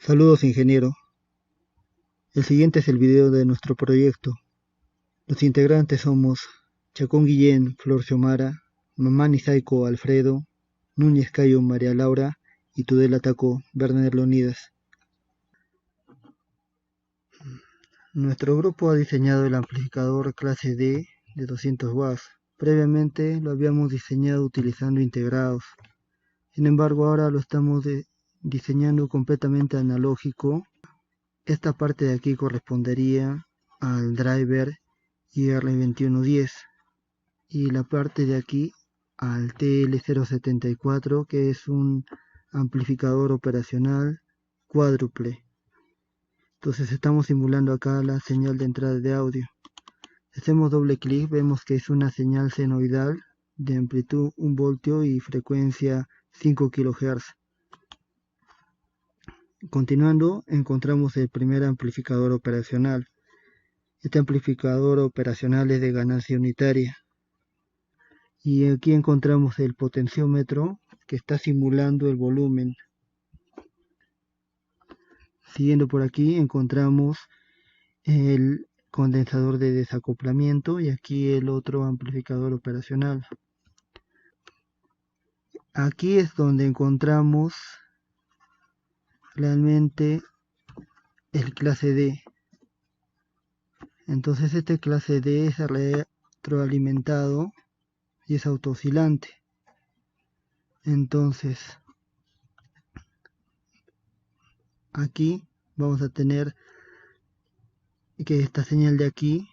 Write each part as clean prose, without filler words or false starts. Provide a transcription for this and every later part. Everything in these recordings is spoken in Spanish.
Saludos, ingeniero. El siguiente es el video de nuestro proyecto. Los integrantes somos Chacón Guillén, Flor Xiomara, Mamani Saiko Alfredo, Núñez Cayo María Laura y Tudela Taco Werner Leonidas. Nuestro grupo ha diseñado el amplificador clase D de 200 watts. Previamente lo habíamos diseñado utilizando integrados. Sin embargo, ahora lo estamos diseñando completamente analógico. Esta parte de aquí correspondería al driver IR2110 y la parte de aquí al TL074, que es un amplificador operacional cuádruple. Entonces estamos simulando acá la señal de entrada de audio. Si hacemos doble clic, vemos que es una señal senoidal de amplitud 1 voltio y frecuencia 5 kHz. Continuando, encontramos el primer amplificador operacional. Este amplificador operacional es de ganancia unitaria. Y aquí encontramos el potenciómetro que está simulando el volumen. Siguiendo por aquí encontramos el condensador de desacoplamiento y aquí el otro amplificador operacional. Aquí es donde encontramos realmente el clase D. Entonces este clase D es retroalimentado y es autooscilante. Entonces aquí vamos a tener que esta señal de aquí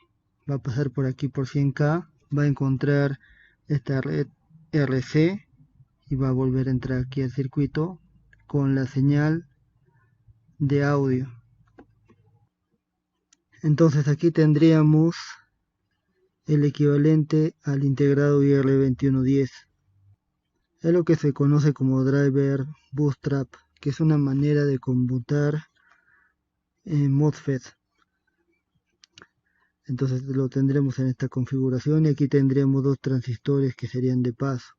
va a pasar por aquí por 100K, va a encontrar esta red RC y va a volver a entrar aquí al circuito con la señal de audio. Entonces aquí tendríamos el equivalente al integrado IR2110. Es lo que se conoce como driver bootstrap, que es una manera de conmutar MOSFET. Entonces lo tendremos en esta configuración y aquí tendremos dos transistores que serían de paso.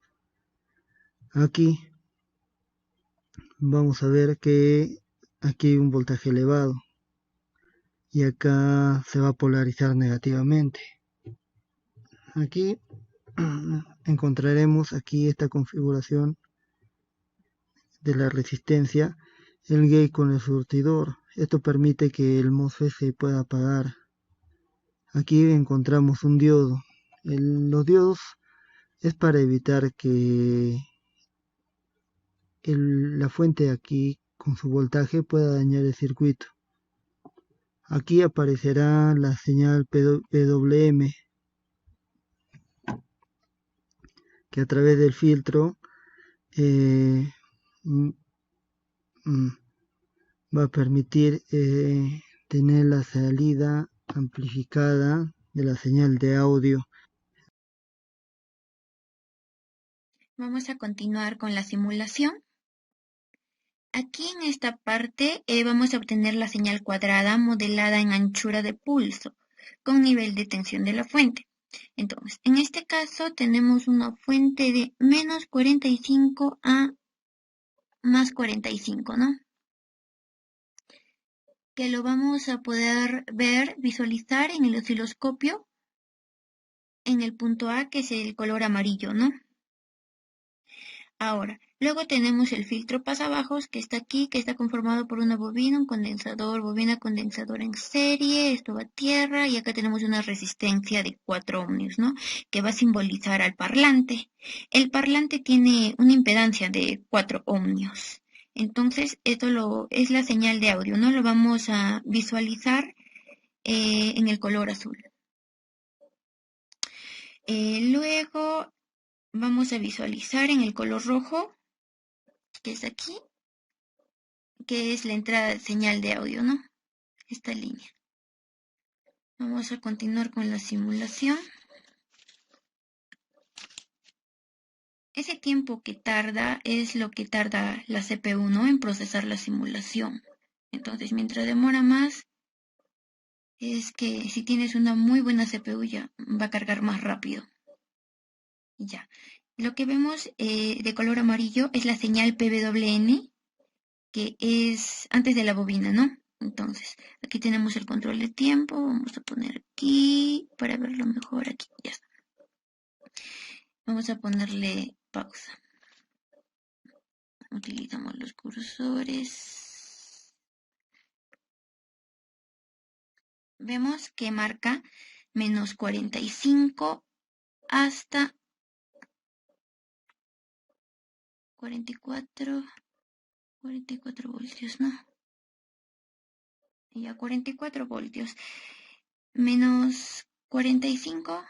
Aquí vamos a ver que aquí hay un voltaje elevado y acá se va a polarizar negativamente. Aquí encontraremos aquí esta configuración de la resistencia, el gate con el surtidor. Esto permite que el MOSFET se pueda apagar. Aquí encontramos un diodo. Los diodos es para evitar que la fuente aquí con su voltaje pueda dañar el circuito. Aquí aparecerá la señal PWM, que a través del filtro va a permitir tener la salida amplificada de la señal de audio. Vamos a continuar con la simulación. Aquí en esta parte vamos a obtener la señal cuadrada modelada en anchura de pulso con nivel de tensión de la fuente. Entonces, en este caso tenemos una fuente de menos 45 a más 45, ¿no? Que lo vamos a poder ver, visualizar en el osciloscopio en el punto A, que es el color amarillo, ¿no? Ahora, luego tenemos el filtro pasabajos que está aquí, que está conformado por una bobina, un condensador, bobina condensador en serie, esto va a tierra, y acá tenemos una resistencia de 4 ohmios, ¿no? Que va a simbolizar al parlante. El parlante tiene una impedancia de 4 ohmios. Entonces, esto es la señal de audio, ¿no? Lo vamos a visualizar en el color azul. Luego vamos a visualizar en el color rojo, que es aquí, que es la entrada de señal de audio, ¿no? Esta línea. Vamos a continuar con la simulación. Ese tiempo que tarda es lo que tarda la CPU, ¿no? En procesar la simulación. Entonces, mientras demora más, es que si tienes una muy buena CPU ya va a cargar más rápido. Y ya. Lo que vemos de color amarillo es la señal PWM, que es antes de la bobina, ¿no? Entonces, aquí tenemos el control de tiempo. Vamos a poner aquí para verlo mejor. Aquí, ya está. Vamos a ponerle pausa. Utilizamos los cursores. Vemos que marca menos 45 hasta 44 voltios, ¿no? Ya 44 voltios. Menos 45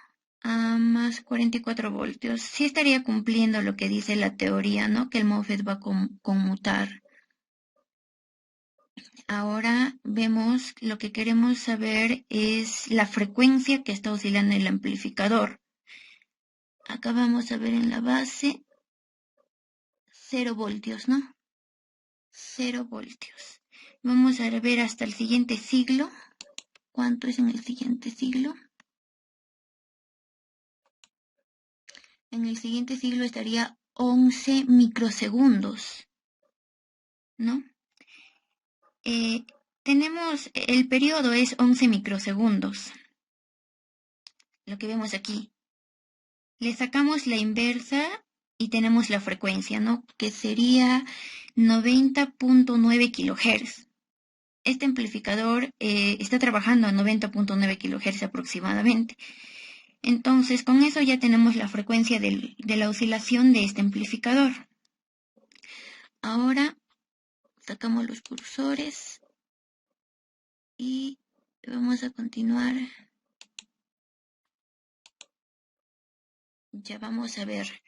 a más 44 voltios. Sí estaría cumpliendo lo que dice la teoría, ¿no? Que el MOSFET va a conmutar. Ahora vemos, lo que queremos saber es la frecuencia que está oscilando el amplificador. Acá vamos a ver en la base 0 voltios, ¿no? 0 voltios. Vamos a ver hasta el siguiente siglo. ¿Cuánto es en el siguiente siglo? En el siguiente siglo estaría 11 microsegundos, ¿no? Tenemos, el periodo es 11 microsegundos, lo que vemos aquí. Le sacamos la inversa y tenemos la frecuencia, ¿no? Que sería 90.9 kilohertz. Este amplificador está trabajando a 90.9 kilohertz aproximadamente. Entonces, con eso ya tenemos la frecuencia de la oscilación de este amplificador. Ahora sacamos los cursores y vamos a continuar. Ya vamos a ver.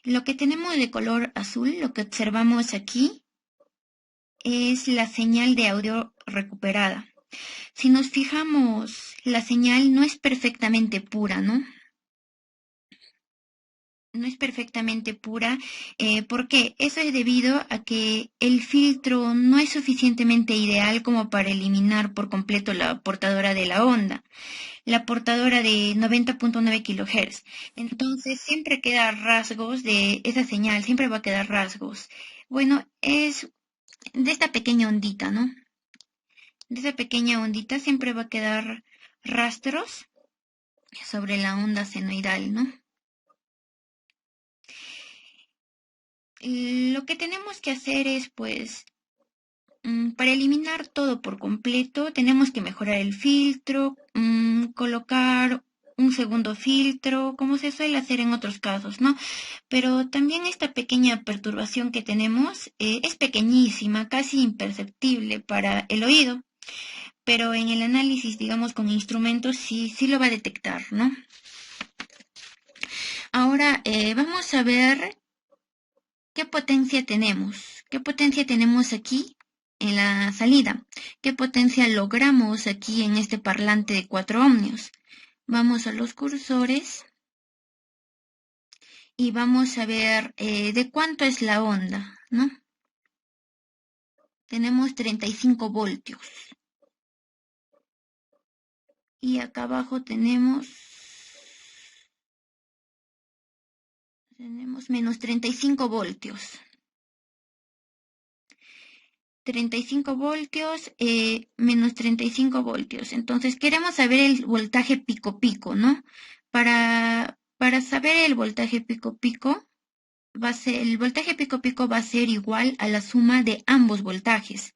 Lo que tenemos de color azul, lo que observamos aquí, es la señal de audio recuperada. Si nos fijamos, la señal no es perfectamente pura, ¿no? No es perfectamente pura. ¿Por qué? Eso es debido a que el filtro no es suficientemente ideal como para eliminar por completo la portadora de la onda, la portadora de 90.9 kHz. Entonces siempre queda rasgos de esa señal, siempre va a quedar rasgos. Bueno, es de esta pequeña ondita, ¿no? De esa pequeña ondita siempre va a quedar rastros sobre la onda senoidal, ¿no? Lo que tenemos que hacer es, pues, para eliminar todo por completo, tenemos que mejorar el filtro, colocar un segundo filtro, como se suele hacer en otros casos, ¿no? Pero también esta pequeña perturbación que tenemos es pequeñísima, casi imperceptible para el oído, pero en el análisis, digamos, con instrumentos sí lo va a detectar, ¿no? Ahora vamos a ver qué potencia tenemos. ¿Qué potencia tenemos aquí en la salida? ¿Qué potencia logramos aquí en este parlante de 4 ohmios? Vamos a los cursores y vamos a ver de cuánto es la onda, ¿no? Tenemos 35 voltios. Y acá abajo tenemos menos 35 voltios. 35 voltios menos 35 voltios. Entonces queremos saber el voltaje pico-pico, ¿no? Para saber el voltaje pico-pico, el voltaje pico-pico va a ser igual a la suma de ambos voltajes.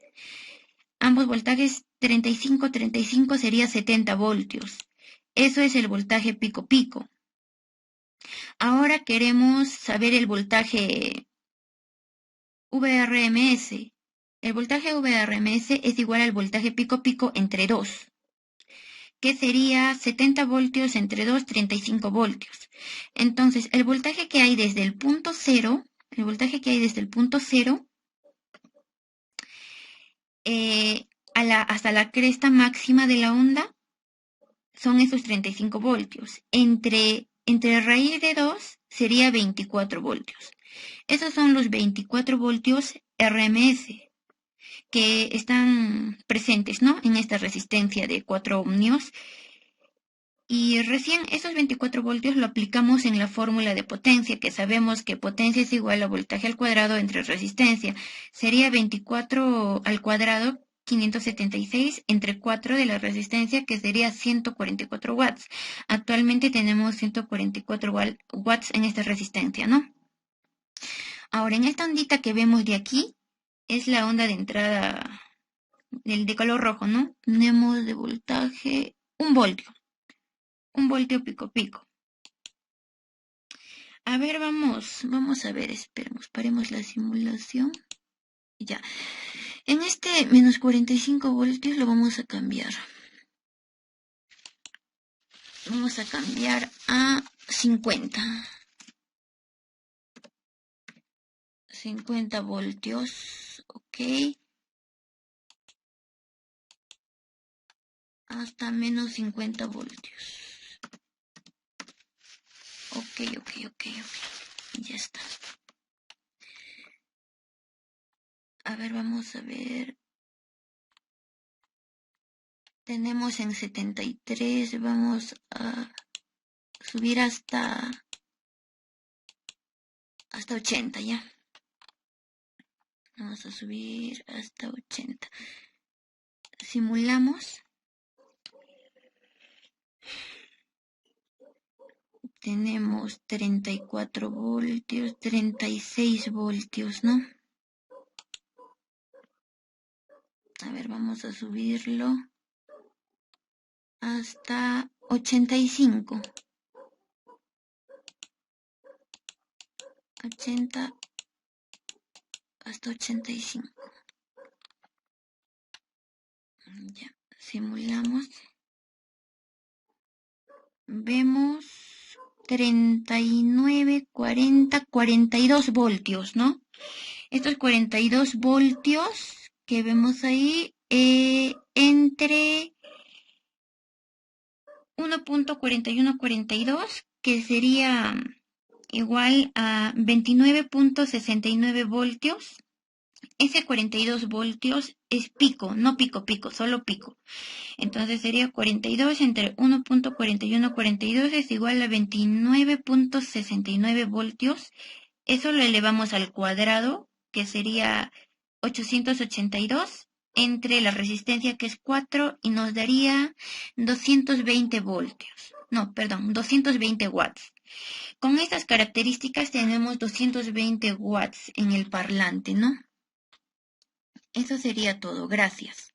Ambos voltajes 35 sería 70 voltios. Eso es el voltaje pico-pico. Ahora queremos saber el voltaje VRMS. El voltaje VRMS es igual al voltaje pico-pico entre 2, que sería 70 voltios entre 2, 35 voltios. Entonces, el voltaje que hay desde el punto cero, hasta la cresta máxima de la onda, son esos 35 voltios. Entre raíz de 2 sería 24 voltios. Esos son los 24 voltios RMS que están presentes, ¿no? En esta resistencia de 4 ohmios. Y recién esos 24 voltios lo aplicamos en la fórmula de potencia, que sabemos que potencia es igual a voltaje al cuadrado entre resistencia. Sería 24 al cuadrado, 576, entre 4 de la resistencia, que sería 144 watts. Actualmente tenemos 144 watts en esta resistencia, ¿no? Ahora, en esta ondita que vemos de aquí, es la onda de entrada de color rojo, ¿no? Tenemos de voltaje 1 voltio pico pico. A ver, vamos a ver, esperemos, paremos la simulación. Ya. En este menos 45 voltios lo vamos a cambiar. Vamos a cambiar a 50. 50 voltios, ok. Hasta menos 50 voltios. Ok. Ya está. A ver, vamos a ver. Tenemos en 73, vamos a subir hasta 80 ya. Vamos a subir hasta 80. Simulamos. Tenemos 34 voltios, 36 voltios, ¿no? A ver, vamos a subirlo hasta 85. 80 hasta 85. Ya, simulamos. Vemos 39, 40, 42 voltios, ¿no? Estos 42 voltios que vemos ahí entre 1.4142, que sería igual a 29.69 voltios. Ese 42 voltios es pico, no pico, solo pico. Entonces sería 42 entre 1.4142 es igual a 29.69 voltios. Eso lo elevamos al cuadrado, que sería 882 entre la resistencia, que es 4, y nos daría 220 voltios. No, perdón, 220 watts. Con estas características tenemos 220 watts en el parlante, ¿no? Eso sería todo. Gracias.